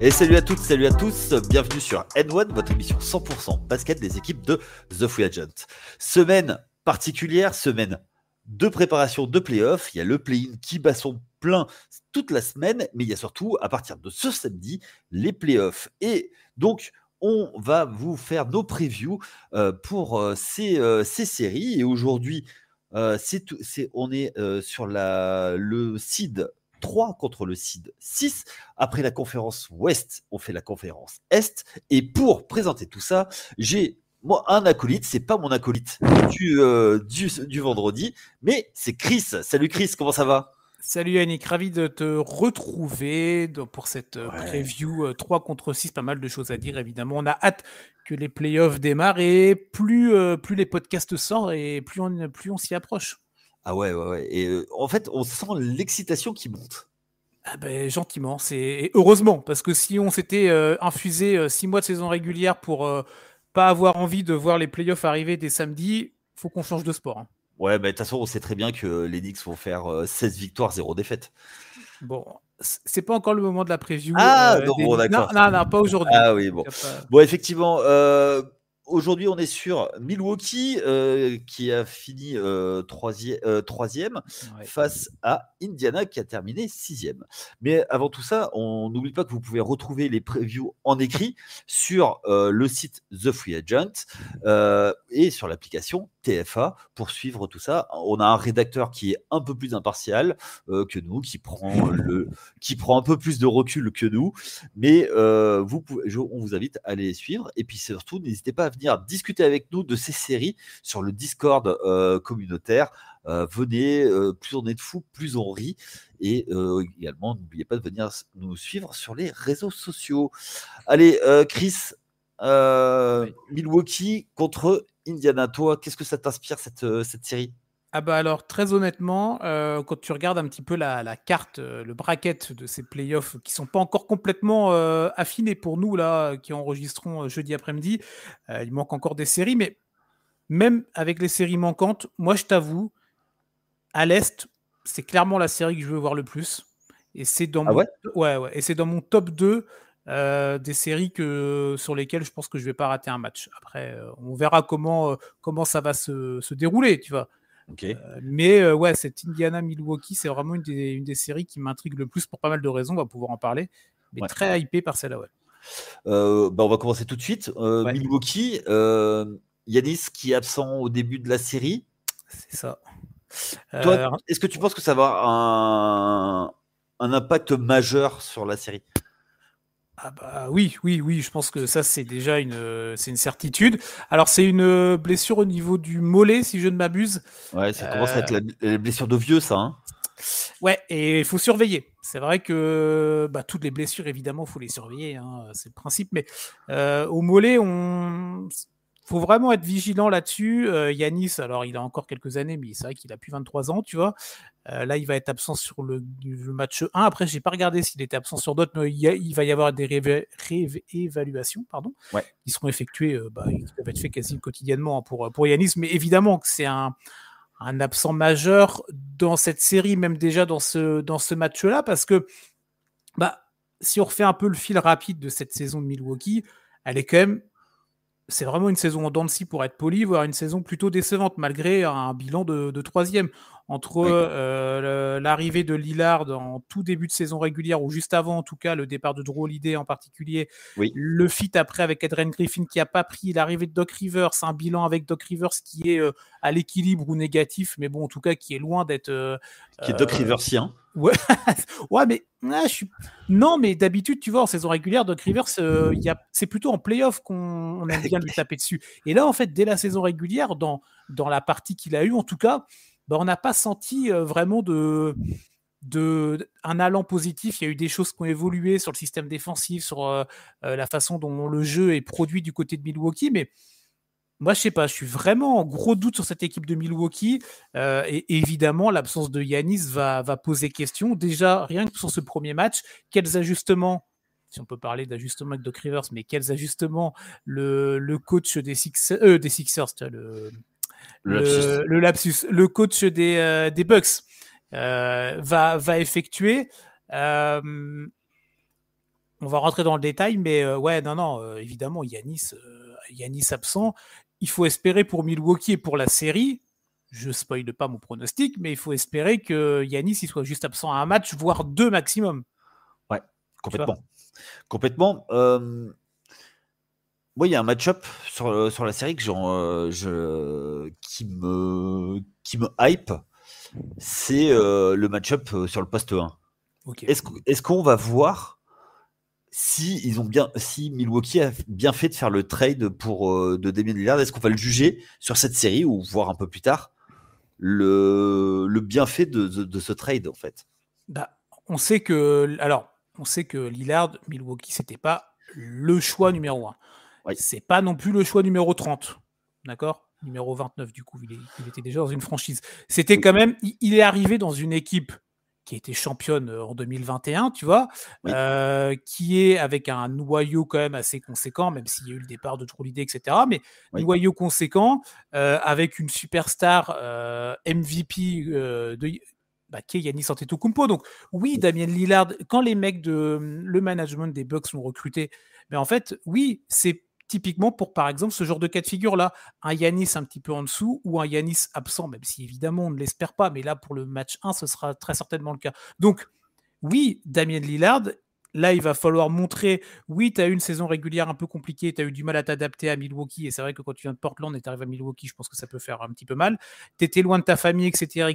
Et salut à toutes, salut à tous, bienvenue sur N1, votre émission 100% basket des équipes de The Free Agent. Semaine particulière, semaine de préparation de play-off, il y a le play-in qui bat son plein toute la semaine, mais il y a surtout, à partir de ce samedi, les play-offs. Et donc, on va vous faire nos previews pour ces séries. Et aujourd'hui, on est sur le seed 3 contre le seed 6. Après la conférence Ouest, on fait la conférence Est. Et pour présenter tout ça, j'ai moi un acolyte. C'est pas mon acolyte du vendredi, mais c'est Chris. Salut Chris, comment ça va? Salut Yannick, ravi de te retrouver pour cette preview 3 contre 6, pas mal de choses à dire évidemment. On a hâte que les playoffs démarrent et plus les podcasts sortent et plus on s'y approche. Ah ouais. Et en fait, on sent l'excitation qui monte. Ah ben, gentiment, et heureusement, parce que si on s'était infusé 6 mois de saison régulière pour pas avoir envie de voir les playoffs arriver dès samedi, faut qu'on change de sport. Hein. Ouais, de toute façon, on sait très bien que les Knicks vont faire 16 victoires, 0 défaites. Bon, c'est pas encore le moment de la preview. Bon, d'accord. Non, pas aujourd'hui. Ah oui, bon. Bon, effectivement, aujourd'hui, on est sur Milwaukee qui a fini troisième face à Indiana qui a terminé 6e. Mais avant tout ça, on n'oublie pas que vous pouvez retrouver les previews en écrit sur le site The Free Agent et sur l'application TFA pour suivre tout ça. On a un rédacteur qui est un peu plus impartial que nous, qui prend un peu plus de recul que nous, mais on vous invite à les suivre. Et puis surtout, n'hésitez pas à venir discuter avec nous de ces séries sur le Discord communautaire. Venez, plus on est de fous, plus on rit. Et également, n'oubliez pas de venir nous suivre sur les réseaux sociaux. Allez, Chris, Milwaukee contre Indiana. Toi, qu'est-ce que ça t'inspire cette série? Ah bah alors, très honnêtement, quand tu regardes un petit peu la carte, le bracket de ces playoffs qui sont pas encore complètement affinés pour nous, là, qui enregistreront jeudi après-midi, il manque encore des séries, mais même avec les séries manquantes, moi je t'avoue, à l'Est, c'est clairement la série que je veux voir le plus. Et c'est dans et c'est dans mon top 2 des séries sur lesquelles je pense que je vais pas rater un match. Après, on verra comment ça va se dérouler, tu vois. Okay. Mais cette Indiana-Milwaukee, c'est vraiment une des séries qui m'intrigue le plus pour pas mal de raisons, on va pouvoir en parler, mais très hypé par celle-là. On va commencer tout de suite. Milwaukee, Giannis qui est absent au début de la série. C'est ça. Toi, est-ce que tu penses que ça va avoir un impact majeur sur la série? Ah bah oui, je pense que ça c'est déjà une certitude. Alors c'est une blessure au niveau du mollet si je ne m'abuse. Ouais, ça commence à être la blessure de vieux ça. Hein. Ouais, et il faut surveiller. C'est vrai que toutes les blessures évidemment il faut les surveiller, hein, c'est le principe. Mais au mollet faut vraiment être vigilant là-dessus. Giannis, alors il a encore quelques années, mais c'est vrai qu'il a plus 23 ans, tu vois. Là, il va être absent sur le match 1. Après, je n'ai pas regardé s'il était absent sur d'autres, mais il va y avoir des réévaluations qui seront effectuées, qui peuvent être faites quasi quotidiennement pour Giannis. Mais évidemment que c'est un absent majeur dans cette série, même déjà dans ce match-là, parce que si on refait un peu le fil rapide de cette saison de Milwaukee, elle est quand même... C'est vraiment une saison en dents de scie pour être poli, voire une saison plutôt décevante, malgré un bilan de 3e. Entre l'arrivée de Lillard en tout début de saison régulière, ou juste avant en tout cas, le départ de Drew Holiday en particulier, le fit après avec Adrian Griffin qui n'a pas pris, l'arrivée de Doc Rivers, un bilan avec Doc Rivers qui est à l'équilibre ou négatif, mais bon, en tout cas, qui est loin d'être... qui est Doc Riversien. Ouais, mais non, mais d'habitude, tu vois, en saison régulière, Doc Rivers, c'est plutôt en playoff qu'on aime bien lui taper dessus. Et là, en fait, dès la saison régulière, dans la partie qu'il a eue, en tout cas, on n'a pas senti vraiment un allant positif. Il y a eu des choses qui ont évolué sur le système défensif, sur la façon dont le jeu est produit du côté de Milwaukee, mais moi, je sais pas, je suis vraiment en gros doute sur cette équipe de Milwaukee et évidemment, l'absence de Giannis va poser question. Déjà, rien que sur ce premier match, quels ajustements, si on peut parler d'ajustements avec Doc Rivers, mais quels ajustements le coach des Sixers, le coach des Bucks va effectuer. on va rentrer dans le détail, mais ouais, non, évidemment, Giannis absent. Il faut espérer pour Milwaukee et pour la série. Je spoile pas mon pronostic, mais il faut espérer que Giannis il soit juste absent à un match, voire 2 maximum. Ouais, complètement. Moi, il y a un match-up sur la série qui me hype. C'est le match-up sur le poste 1. Okay. Est-ce qu'on va voir si Milwaukee a bien fait de faire le trade de Damian Lillard? Est-ce qu'on va le juger sur cette série ou voir un peu plus tard le bienfait de ce trade en fait? Bah, on sait que Lillard, Milwaukee, c'était pas le choix numéro 1. Oui. C'est pas non plus le choix numéro 30. D'accord? Numéro 29, du coup, il était déjà dans une franchise. C'était quand même, il est arrivé dans une équipe qui était championne en 2021, tu vois, qui est avec un noyau quand même assez conséquent, même s'il y a eu le départ de Drew Holiday, etc. Mais noyau conséquent, avec une superstar MVP qui est Giannis Antetokounmpo. Donc oui, Damien Lillard, quand les mecs le management des Bucks l'ont recruté, mais en fait, oui, c'est typiquement pour, par exemple, ce genre de cas de figure-là, un Giannis un petit peu en dessous ou un Giannis absent, même si évidemment on ne l'espère pas, mais là pour le match 1, ce sera très certainement le cas. Donc oui, Damien Lillard, là il va falloir montrer, oui, tu as eu une saison régulière un peu compliquée, tu as eu du mal à t'adapter à Milwaukee, et c'est vrai que quand tu viens de Portland et tu arrives à Milwaukee, je pense que ça peut faire un petit peu mal. Tu étais loin de ta famille, etc.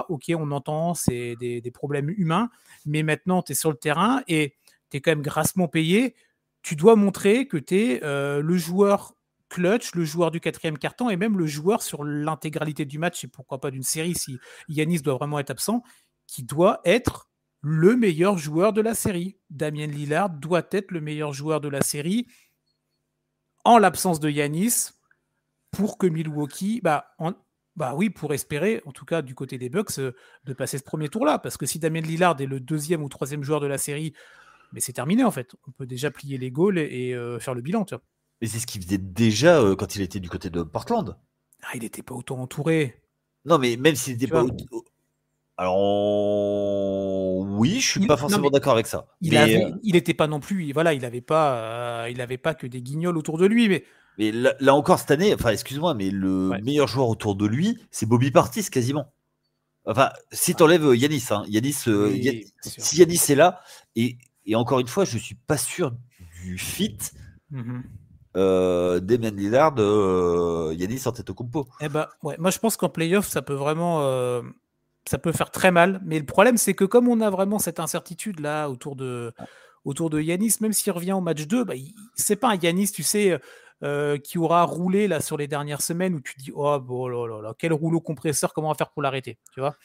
Ok, on entend, c'est des problèmes humains, mais maintenant tu es sur le terrain et tu es quand même grassement payé. Tu dois montrer que tu es le joueur clutch, le joueur du 4e quart-temps et même le joueur sur l'intégralité du match et pourquoi pas d'une série si Giannis doit vraiment être absent, qui doit être le meilleur joueur de la série. Damien Lillard doit être le meilleur joueur de la série en l'absence de Giannis pour que Milwaukee, pour espérer, en tout cas du côté des Bucks, de passer ce premier tour-là. Parce que si Damien Lillard est le 2e ou 3e joueur de la série, mais c'est terminé en fait. On peut déjà plier les goals et faire le bilan. Tu vois. Mais c'est ce qu'il faisait déjà quand il était du côté de Portland. Ah, il n'était pas autant entouré. Non, mais même s'il n'était pas... Alors, oui, je suis pas forcément d'accord avec ça. Il n'était pas non plus... Voilà, il n'avait pas que des guignols autour de lui, mais là encore, cette année, enfin, excuse-moi, mais le meilleur joueur autour de lui, c'est Bobby Portis, quasiment. Enfin, si tu enlèves Giannis, hein, si Giannis est là, et encore une fois, je suis pas sûr du fit Damien Lillard, Giannis Antetokounmpo. Moi, je pense qu'en playoff, ça peut vraiment... ça peut faire très mal, mais le problème, c'est que comme on a vraiment cette incertitude là autour de Giannis, même s'il revient au match 2, c'est pas un Giannis, tu sais, qui aura roulé là sur les dernières semaines où tu dis oh là, quel rouleau compresseur, comment on va faire pour l'arrêter, tu vois.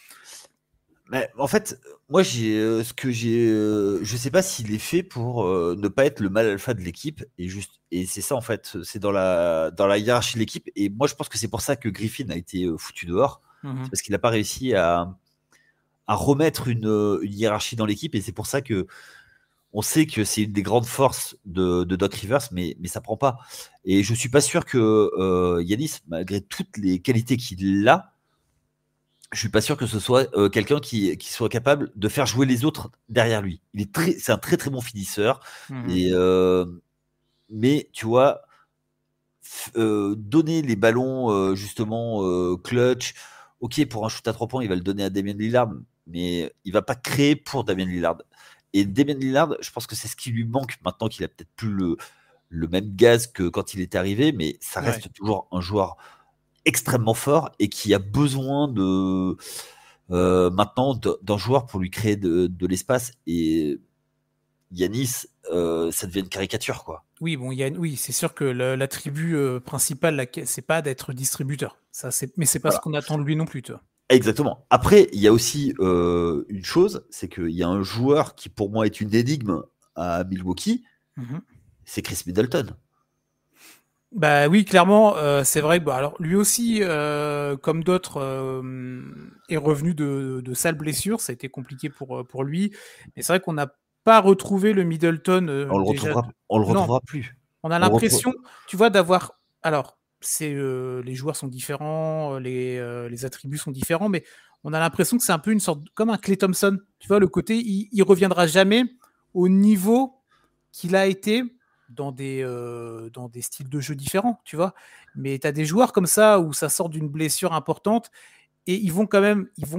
Mais en fait, moi, je sais pas s'il est fait pour ne pas être le mal alpha de l'équipe et c'est ça en fait, c'est dans la hiérarchie de l'équipe et moi je pense que c'est pour ça que Griffin a été foutu dehors, c'est parce qu'il n'a pas réussi à remettre une hiérarchie dans l'équipe et c'est pour ça que on sait que c'est une des grandes forces de Doc Rivers, mais ça prend pas. Et je suis pas sûr que Giannis, malgré toutes les qualités qu'il a, je suis pas sûr que ce soit quelqu'un qui soit capable de faire jouer les autres derrière lui. C'est un très très bon finisseur. Et, mais tu vois, donner les ballons justement clutch, ok, pour un shoot à 3 points, il va le donner à Damien Lillard, mais il va pas créer pour Damien Lillard. Et Damien Lillard, je pense que c'est ce qui lui manque maintenant qu'il a peut-être plus le même gaz que quand il est arrivé, mais ça reste toujours un joueur extrêmement fort et qui a besoin de maintenant d'un joueur pour lui créer de l'espace. Et Giannis, ça devient une caricature, quoi. Oui, bon, oui, c'est sûr que l'attribut principal, c'est pas d'être distributeur. Mais c'est pas ce qu'on attend de lui non plus, tu vois. Exactement. Après, il y a aussi une chose, c'est qu'il y a un joueur qui pour moi est une énigme à Milwaukee, c'est Chris Middleton. Bah oui, clairement, c'est vrai. Alors lui aussi, comme d'autres, est revenu de sales blessures. Ça a été compliqué pour lui. Mais c'est vrai qu'on n'a pas retrouvé le Middleton. On le retrouvera plus. On a l'impression, tu vois, d'avoir. Alors, les joueurs sont différents, les attributs sont différents, mais on a l'impression que c'est un peu une sorte comme un Klay Thompson. Tu vois, le côté, il reviendra jamais au niveau qu'il a été dans des styles de jeu différents, tu vois. Mais tu as des joueurs comme ça où ça sort d'une blessure importante et ils vont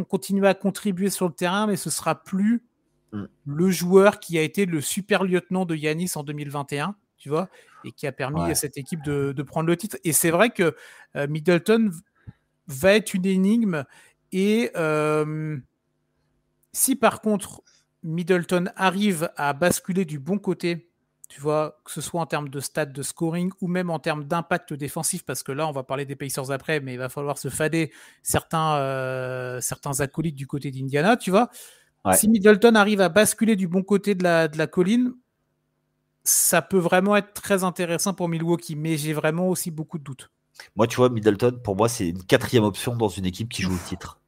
continuer à contribuer sur le terrain, mais ce sera plus le joueur qui a été le super lieutenant de Giannis en 2021, tu vois, et qui a permis à cette équipe de prendre le titre. Et c'est vrai que Middleton va être une énigme. Et si par contre Middleton arrive à basculer du bon côté, tu vois, que ce soit en termes de stats de scoring ou même en termes d'impact défensif, parce que là on va parler des Pacers après, mais il va falloir se fader certains acolytes du côté d'Indiana, tu vois. Si Middleton arrive à basculer du bon côté de la colline, ça peut vraiment être très intéressant pour Milwaukee, mais j'ai vraiment aussi beaucoup de doutes. Moi, tu vois, Middleton, pour moi, c'est une 4e option dans une équipe qui joue le titre.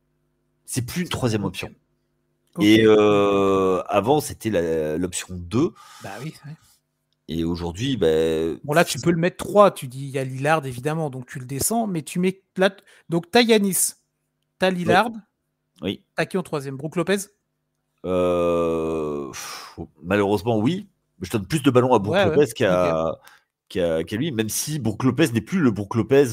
C'est plus une 3e option. Et avant, c'était l'option 2. Bah oui. Et aujourd'hui, bon, là, tu peux le mettre 3. Tu dis, il y a Lillard, évidemment, donc tu le descends, mais tu mets là. Donc, t'as Giannis, t'as Lillard. Oui. T'as qui en 3e? Brook Lopez? Malheureusement, oui. Je donne plus de ballons à Brook Lopez qu'à lui, même si Brook Lopez n'est plus le Brook Lopez.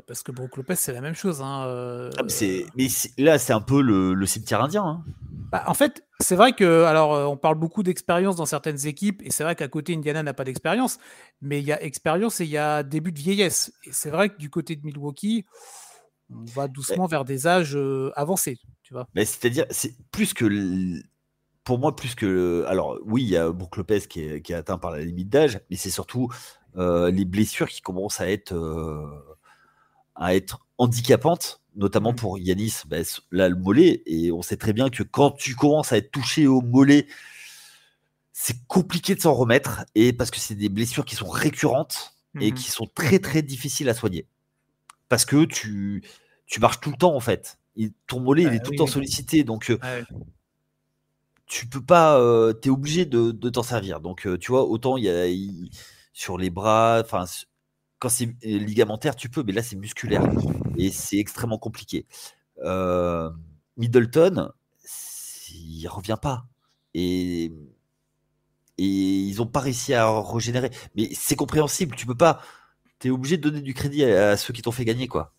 Parce que Brook Lopez, c'est la même chose. Mais là, c'est un peu le cimetière indien. Hein. Bah, en fait, c'est vrai que, alors, on parle beaucoup d'expérience dans certaines équipes, et c'est vrai qu'à côté, Indiana n'a pas d'expérience, mais il y a expérience et il y a début de vieillesse. Et c'est vrai que du côté de Milwaukee, on va doucement vers des âges avancés, tu vois. C'est-à-dire, c'est plus que pour moi, plus que. Alors, oui, il y a Brook Lopez qui est atteint par la limite d'âge, mais c'est surtout les blessures qui commencent à être handicapantes, notamment pour Giannis. Là, le mollet, et on sait très bien que quand tu commences à être touché au mollet, c'est compliqué de s'en remettre, et parce que c'est des blessures qui sont récurrentes et qui sont très, très difficiles à soigner. Parce que tu marches tout le temps, en fait. Ton mollet, il est tout le temps sollicité, donc tu peux pas, tu es obligé de t'en servir. Donc, tu vois, autant sur les bras, enfin, quand c'est ligamentaire, tu peux, mais là, c'est musculaire et c'est extrêmement compliqué. Middleton, il revient pas. Et ils n'ont pas réussi à régénérer. Mais c'est compréhensible, tu peux pas. Tu es obligé de donner du crédit à ceux qui t'ont fait gagner, quoi.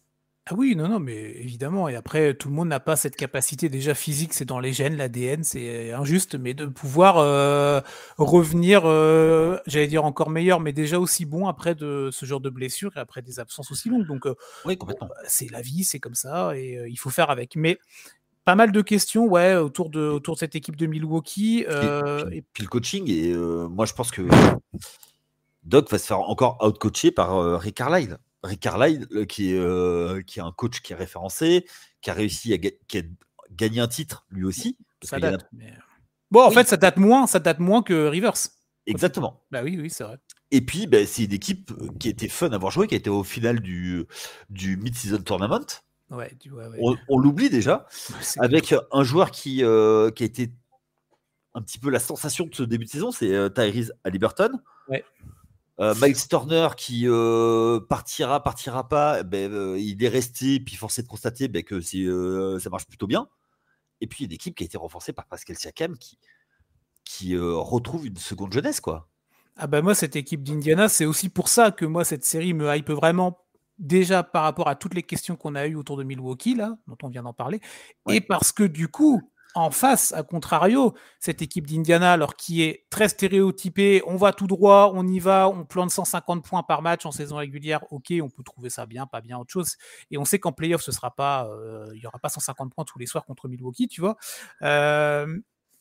Ah oui, non, mais évidemment. Et après, tout le monde n'a pas cette capacité déjà physique, c'est dans les gènes, l'ADN, c'est injuste, mais de pouvoir revenir, j'allais dire encore meilleur, mais déjà aussi bon après de ce genre de blessure et après des absences aussi longues. Donc, oui, complètement. C'est la vie, c'est comme ça, et il faut faire avec. Mais pas mal de questions, ouais, autour de cette équipe de Milwaukee. Puis le coaching, et moi je pense que Doc va se faire encore out-coacher par Rick Carlisle. Rick Carlisle, qui est un coach qui est référencé, qui a réussi qui a gagné un titre lui aussi. Ça date. Bon, en fait, ça date moins que Rivers. Exactement. Bah oui, c'est vrai. Et puis, c'est une équipe qui était fun à avoir joué, qui a été au final du Mid-Season Tournament. Ouais. On l'oublie déjà, avec un joueur qui a été un petit peu la sensation de ce début de saison, c'est Tyrese Haliburton. Ouais. Miles Turner qui partira pas, il est resté, puis forcé de constater que ça marche plutôt bien. Et puis une équipe qui a été renforcée par Pascal Siakam qui retrouve une seconde jeunesse, quoi. Ah bah moi, cette équipe d'Indiana, c'est aussi pour ça que moi, cette série me hype vraiment, déjà par rapport à toutes les questions qu'on a eues autour de Milwaukee, là, dont on vient d'en parler, et parce que du coup, en face, à contrario, cette équipe d'Indiana, alors qui est très stéréotypée, on va tout droit, on y va, on plante 150 points par match en saison régulière, ok, on peut trouver ça bien, pas bien, autre chose. Et on sait qu'en playoff, ce sera pas, il y aura pas 150 points tous les soirs contre Milwaukee, tu vois.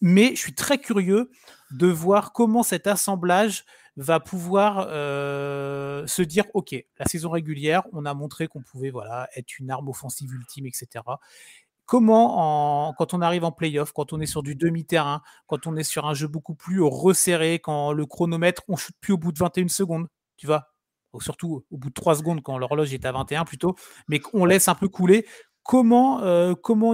Mais je suis très curieux de voir comment cet assemblage va pouvoir se dire, ok, la saison régulière, on a montré qu'on pouvait être une arme offensive ultime, etc. Comment, quand on arrive en play-off, quand on est sur du demi-terrain, quand on est sur un jeu beaucoup plus resserré, quand le chronomètre, on ne chute plus au bout de 21 secondes, tu vois, ou surtout au bout de 3 secondes quand l'horloge est à 21 plutôt, mais qu'on laisse un peu couler. Comment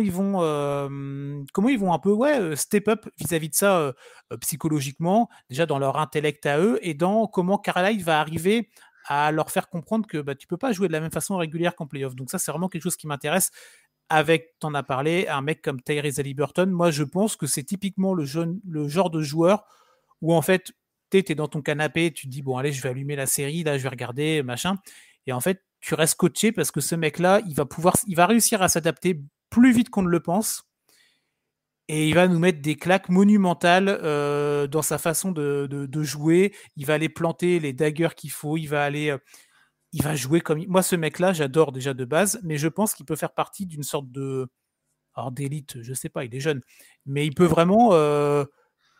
ils vont un peu step up vis-à-vis de ça psychologiquement, déjà dans leur intellect à eux, et dans comment Carlisle va arriver à leur faire comprendre que tu peux pas jouer de la même façon régulière qu'en playoff. Donc ça, c'est vraiment quelque chose qui m'intéresse. Avec, t'en as parlé, un mec comme Tyrese Haliburton, moi je pense que c'est typiquement le genre de joueur où en fait tu es dans ton canapé, tu te dis, bon, allez, je vais allumer la série, là, je vais regarder, machin. Et en fait, tu restes coaché parce que ce mec-là, il va réussir à s'adapter plus vite qu'on ne le pense. Et il va nous mettre des claques monumentales dans sa façon de jouer. Il va aller planter les daggers qu'il faut. Il va jouer comme... Moi, ce mec-là, j'adore déjà de base, mais je pense qu'il peut faire partie d'une sorte de... Alors, d'élite, je sais pas, il est jeune. Mais il peut vraiment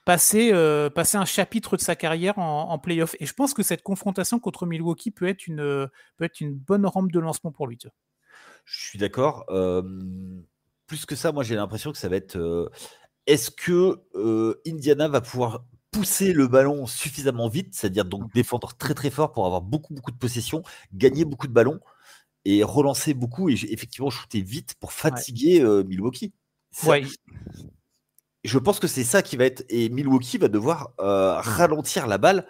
passer un chapitre de sa carrière en play-off. Et je pense que cette confrontation contre Milwaukee peut être une bonne rampe de lancement pour lui. Je suis d'accord. Plus que ça, moi, j'ai l'impression que ça va être... est-ce que Indiana va pouvoir pousser le ballon suffisamment vite, c'est-à-dire donc défendre très très fort pour avoir beaucoup beaucoup de possession, gagner beaucoup de ballons et relancer beaucoup et effectivement shooter vite pour fatiguer Milwaukee. Ouais. Je pense que c'est ça qui va être... Et Milwaukee va devoir ralentir la balle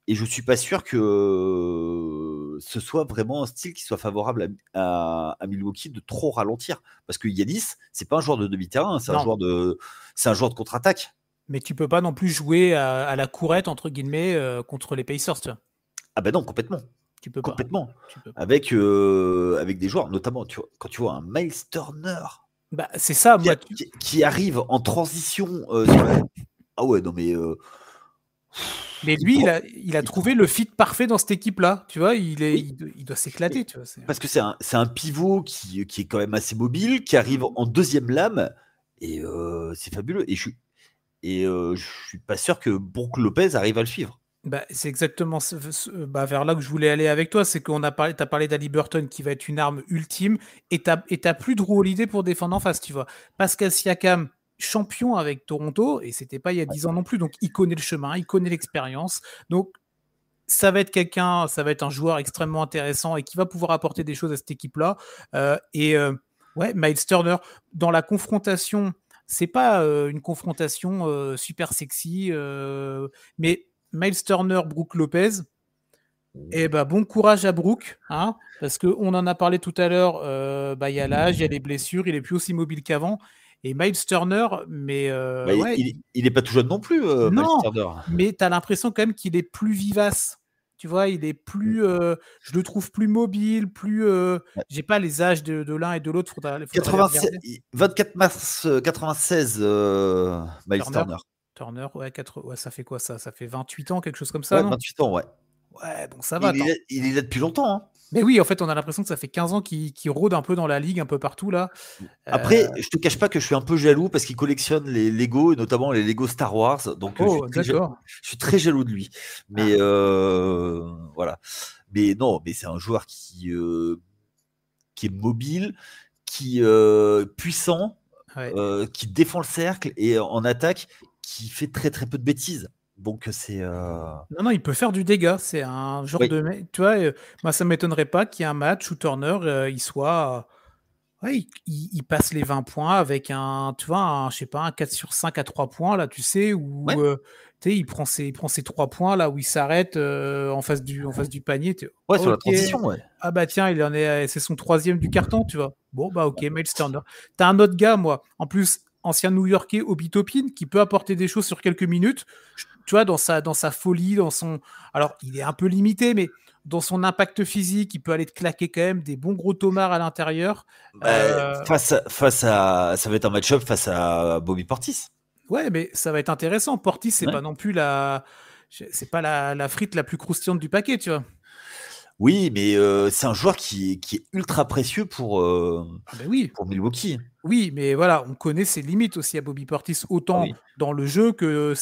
et je suis pas sûr que ce soit vraiment un style qui soit favorable à Milwaukee de trop ralentir. Parce que Giannis, c'est pas un joueur de demi-terrain, c'est un joueur de contre-attaque. Mais tu peux pas non plus jouer à la courette, entre guillemets, contre les Pacers. Tu vois. Ah ben non, complètement. Tu peux complètement. Pas. Tu peux pas. Avec des joueurs, notamment quand tu vois un Miles Turner bah, c'est ça, qui arrive en transition. Ah ouais, non mais... Mais lui, il a trouvé le fit parfait dans cette équipe-là. Tu vois, il doit s'éclater. Tu vois, parce que c'est un pivot qui est quand même assez mobile, qui arrive en deuxième lame, et c'est fabuleux. Et je suis pas sûr que Brook Lopez arrive à le suivre. Bah, c'est exactement vers là que je voulais aller avec toi. C'est qu'on t'as parlé d'Ali Burton qui va être une arme ultime, et t'as plus de Drew Holiday pour défendre en face. Tu vois, Pascal Siakam, champion avec Toronto, et c'était pas il y a 10 ans non plus, donc il connaît le chemin, il connaît l'expérience, donc ça va être un joueur extrêmement intéressant et qui va pouvoir apporter des choses à cette équipe-là. Ouais, Miles Turner, dans la confrontation, c'est pas une confrontation super sexy, mais Miles Turner, Brook Lopez, bon courage à Brook, hein, parce qu'on en a parlé tout à l'heure, il y a l'âge, il y a les blessures, il est plus aussi mobile qu'avant. Et Miles Turner, mais il n'est pas tout jeune non plus, Miles Turner. Mais tu as l'impression quand même qu'il est plus vivace. Tu vois, il est plus, je le trouve plus mobile, plus. J'ai pas les âges de l'un et de l'autre. 24 mars 96, Miles Turner. Turner, ouais, ça fait quoi ça? Ça fait 28 ans, quelque chose comme ça, non? 28 ans, ouais. Ouais, bon, ça va. Il est là depuis longtemps. Hein. Mais oui, en fait, on a l'impression que ça fait 15 ans qu'il rôde un peu dans la ligue, un peu partout, là. Après, je te cache pas que je suis un peu jaloux parce qu'il collectionne les Lego, et notamment les Lego Star Wars. Donc, je suis très jaloux de lui. Mais voilà. Mais non, mais c'est un joueur qui est mobile, qui est puissant, qui défend le cercle et en attaque, qui fait très très peu de bêtises. Donc c'est. Non, il peut faire du dégât. C'est un genre de mec. Tu vois, moi, ça ne m'étonnerait pas qu'il y ait un match où Turner, il soit. Il passe les 20 points avec tu vois, je sais pas, un 4 sur 5 à 3 points, là, tu sais, où il prend ses 3 points, là, où il s'arrête en face du panier. Sur la transition, Ah bah tiens, c'est son 3e du carton, tu vois. Bon, bah ok, Miles Turner. T'as un autre gars, moi, en plus, ancien New-Yorkais, Obi Toppin, qui peut apporter des choses sur quelques minutes. Tu vois, dans sa folie, dans son... Alors, il est un peu limité, mais dans son impact physique, il peut aller te claquer quand même des bons gros tomards à l'intérieur. Ça va être un match-up face à Bobby Portis. Ouais, mais ça va être intéressant. Portis, c'est pas non plus c'est pas la frite la plus croustillante du paquet, tu vois. Oui, mais c'est un joueur qui est ultra précieux pour Milwaukee. Oui, mais voilà, on connaît ses limites aussi à Bobby Portis, autant dans le jeu que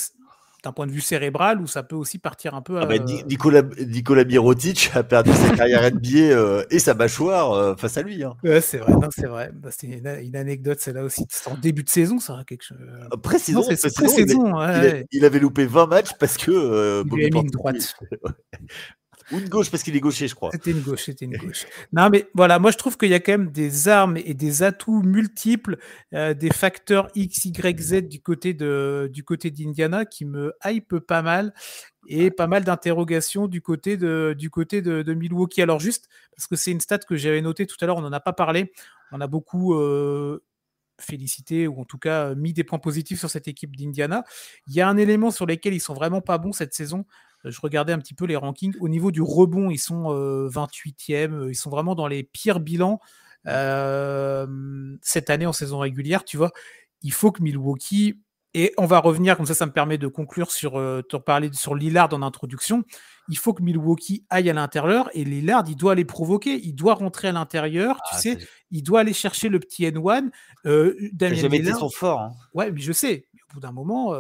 d'un point de vue cérébral, où ça peut aussi partir un peu à... Nikola Mirotic a perdu sa carrière NBA et sa mâchoire face à lui. Hein. Ouais, c'est vrai, c'est vrai. C'est une anecdote, c'est là aussi. C'est en début de saison, ça, quelque chose. Pré-saison, il avait loupé 20 matchs parce que... il lui a mis une droite. Ou une gauche, parce qu'il est gaucher, je crois. C'était une gauche. Non, mais voilà, moi je trouve qu'il y a quand même des armes et des atouts multiples, des facteurs X, Y, Z du côté d'Indiana qui me hype pas mal, et pas mal d'interrogations du côté de Milwaukee. Alors juste, parce que c'est une stat que j'avais notée tout à l'heure, on n'en a pas parlé, on a beaucoup félicité ou en tout cas mis des points positifs sur cette équipe d'Indiana. Il y a un élément sur lequel ils sont vraiment pas bons cette saison. Je regardais un petit peu les rankings. Au niveau du rebond, ils sont 28e. Ils sont vraiment dans les pires bilans cette année en saison régulière. Tu vois, il faut que Milwaukee, et on va revenir, comme ça me permet de conclure sur te parler sur Lillard en introduction. Il faut que Milwaukee aille à l'intérieur et Lillard, il doit les provoquer. Il doit rentrer à l'intérieur. Tu sais, il doit aller chercher le petit N1. Damien jamais Lillard, été son fort. Hein. Ouais, mais je sais. Au bout d'un moment,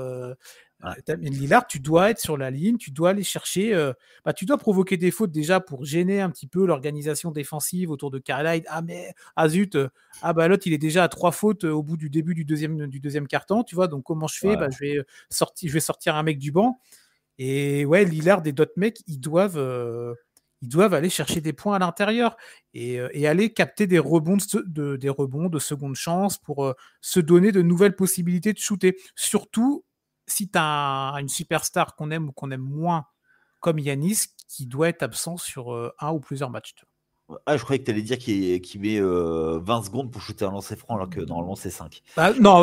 Damien Lillard, tu dois être sur la ligne, tu dois aller chercher, tu dois provoquer des fautes déjà pour gêner un petit peu l'organisation défensive autour de Carlisle. Zut, l'autre il est déjà à 3 fautes au bout du début du deuxième quart-temps, tu vois, donc comment je fais? Je vais sortir un mec du banc. Et ouais, Lillard et d'autres mecs, ils doivent aller chercher des points à l'intérieur et aller capter des rebonds de seconde chance pour se donner de nouvelles possibilités de shooter. Surtout si tu as une superstar qu'on aime ou qu'on aime moins, comme Giannis, qui doit être absent sur un ou plusieurs matchs. Je croyais que tu allais dire qu'il met 20 secondes pour shooter un lancer franc alors que normalement c'est 5. Non.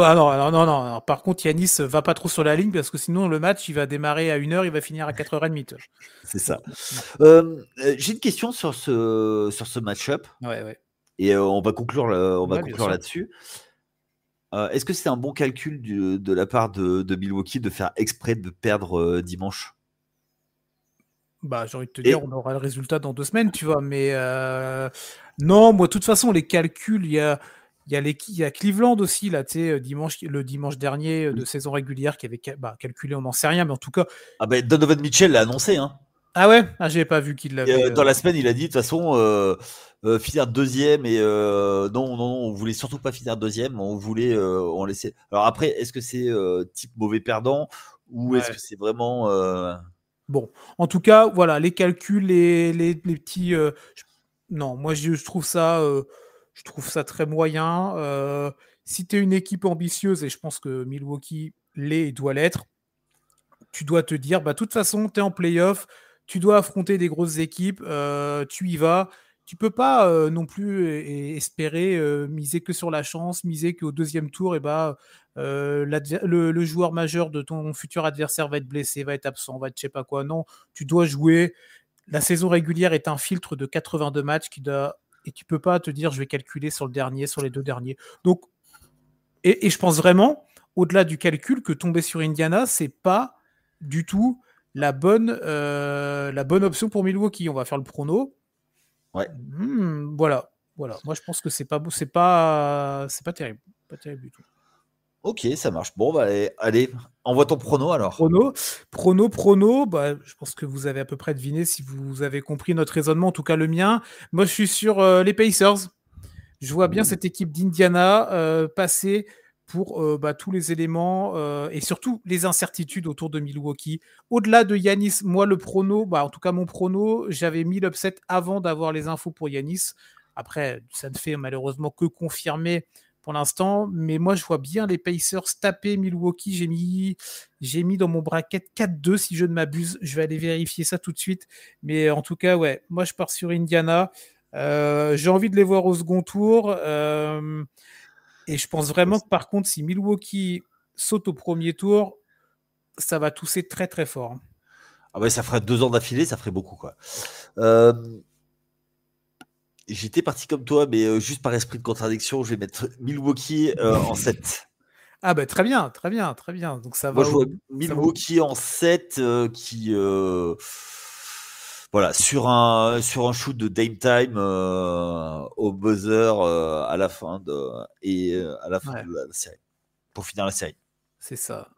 Par contre, Giannis va pas trop sur la ligne parce que sinon le match il va démarrer à 1h, il va finir à 4h30. C'est ça. J'ai une question sur ce match-up. Ouais. Et on va conclure là-dessus. Est-ce que c'est un bon calcul de la part de Milwaukee de faire exprès de perdre dimanche? J'ai envie de te dire, on aura le résultat dans 2 semaines, tu vois. Mais non, moi, de toute façon, les calculs, il y a Cleveland aussi, là, tu sais, le dimanche dernier de saison régulière qui avait calculé, on n'en sait rien, mais en tout cas. Donovan Mitchell l'a annoncé, hein. Ah ouais? J'avais pas vu qu'il l'avait. Dans la semaine, il a dit, de toute façon, finir deuxième et non, on voulait surtout pas finir deuxième, on voulait, on laissait. Alors après, est-ce que c'est type mauvais perdant ou est-ce que c'est vraiment. Bon, en tout cas, voilà, les calculs, les petits. Non, moi je trouve ça très moyen. Si tu es une équipe ambitieuse, et je pense que Milwaukee l'est et doit l'être, tu dois te dire, de toute façon, tu es en playoff, tu dois affronter des grosses équipes, tu y vas. Tu peux pas non plus espérer miser que sur la chance, miser qu'au deuxième tour, le joueur majeur de ton futur adversaire va être blessé, va être absent, va être je sais pas quoi. Non, tu dois jouer. La saison régulière est un filtre de 82 matchs et tu peux pas te dire je vais calculer sur le dernier, sur les 2 derniers. Donc, et je pense vraiment, au-delà du calcul, que tomber sur Indiana, c'est pas du tout la bonne option pour Milwaukee. On va faire le prono. Ouais. Voilà. Moi, je pense que c'est pas terrible. Pas terrible du tout. Ok, ça marche. Bon, allez, envoie ton prono alors. Prono. Je pense que vous avez à peu près deviné si vous avez compris notre raisonnement, en tout cas le mien. Moi, je suis sur les Pacers. Je vois bien cette équipe d'Indiana passer pour tous les éléments et surtout les incertitudes autour de Milwaukee. Au-delà de Giannis, moi, le prono, en tout cas mon prono, j'avais mis l'upset avant d'avoir les infos pour Giannis. Après, ça ne fait malheureusement que confirmer pour l'instant, mais moi je vois bien les Pacers taper Milwaukee. J'ai mis dans mon bracket 4-2 si je ne m'abuse. Je vais aller vérifier ça tout de suite. Mais en tout cas, ouais, moi je pars sur Indiana. J'ai envie de les voir au second tour. Et je pense vraiment que par contre, si Milwaukee saute au premier tour, ça va tousser très très fort. Ah ouais, ça ferait 2 ans d'affilée, ça ferait beaucoup, quoi. J'étais parti comme toi, mais juste par esprit de contradiction, je vais mettre Milwaukee en 7. Ah très bien. Donc ça Moi, va. je vois Milwaukee en 7 qui... Voilà, sur un shoot de Dame Time au buzzer à la fin de la série, pour finir la série. C'est ça.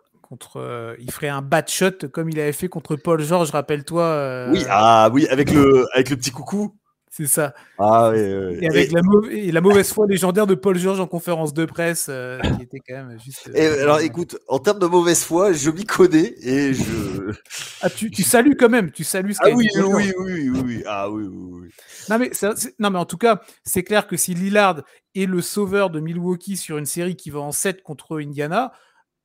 Il ferait un bad shot comme il avait fait contre Paul George, rappelle-toi. Oui, avec le petit coucou. C'est ça. Oui. Et avec la mauvaise foi légendaire de Paul George en conférence de presse, qui était quand même juste. Alors, écoute, en termes de mauvaise foi, je m'y connais et je. Tu salues quand même, tu salues ce qu'a dit Paul George. Oui. Non mais en tout cas, c'est clair que si Lillard est le sauveur de Milwaukee sur une série qui va en 7 contre Indiana,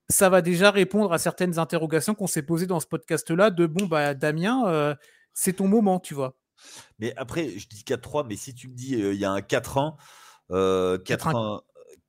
ça va déjà répondre à certaines interrogations qu'on s'est posées dans ce podcast-là de Damien, c'est ton moment, tu vois. Mais après, je dis 4-3, mais si tu me dis il y a un 4-1,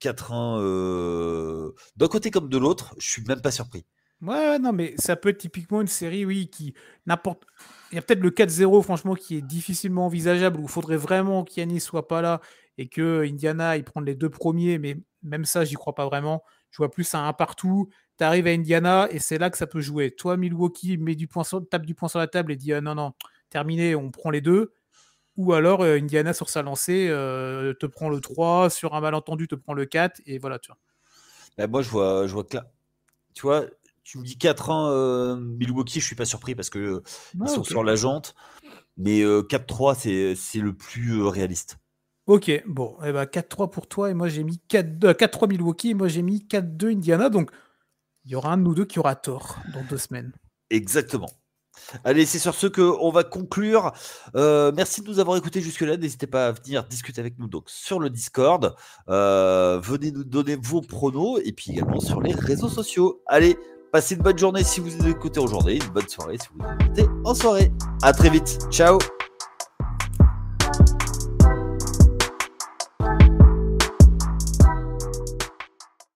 4-1 d'un côté comme de l'autre, je suis même pas surpris. Ouais, non, mais ça peut être typiquement une série, oui, qui n'importe. Il y a peut-être le 4-0, franchement, qui est difficilement envisageable, où il faudrait vraiment qu'Yanis soit pas là et que Indiana, il prenne les 2 premiers, mais même ça, j'y crois pas vraiment. Je vois plus un partout. Tu arrives à Indiana et c'est là que ça peut jouer. Toi, Milwaukee, tape du poing sur la table et dit non, non, terminé, on prend les 2. Ou alors Indiana, sur sa lancée, te prend le 3, sur un malentendu, te prend le 4, et voilà, tu vois. Bah, moi, je vois que là. Tu vois, tu me dis 4-1 Milwaukee, je suis pas surpris parce que ils sont sur la jante. Mais 4-3, c'est le plus réaliste. Ok, bon, eh ben 4-3 pour toi, et moi j'ai mis 4-3 Milwaukee, et moi j'ai mis 4-2 Indiana, donc il y aura un de nous deux qui aura tort dans 2 semaines. Exactement. Allez, c'est sur ce qu'on va conclure. Merci de nous avoir écoutés jusque-là. N'hésitez pas à venir discuter avec nous donc sur le Discord. Venez nous donner vos pronos et puis également sur les réseaux sociaux. Allez, passez une bonne journée si vous nous écoutez aujourd'hui, une bonne soirée si vous nous écoutez en soirée. À très vite. Ciao.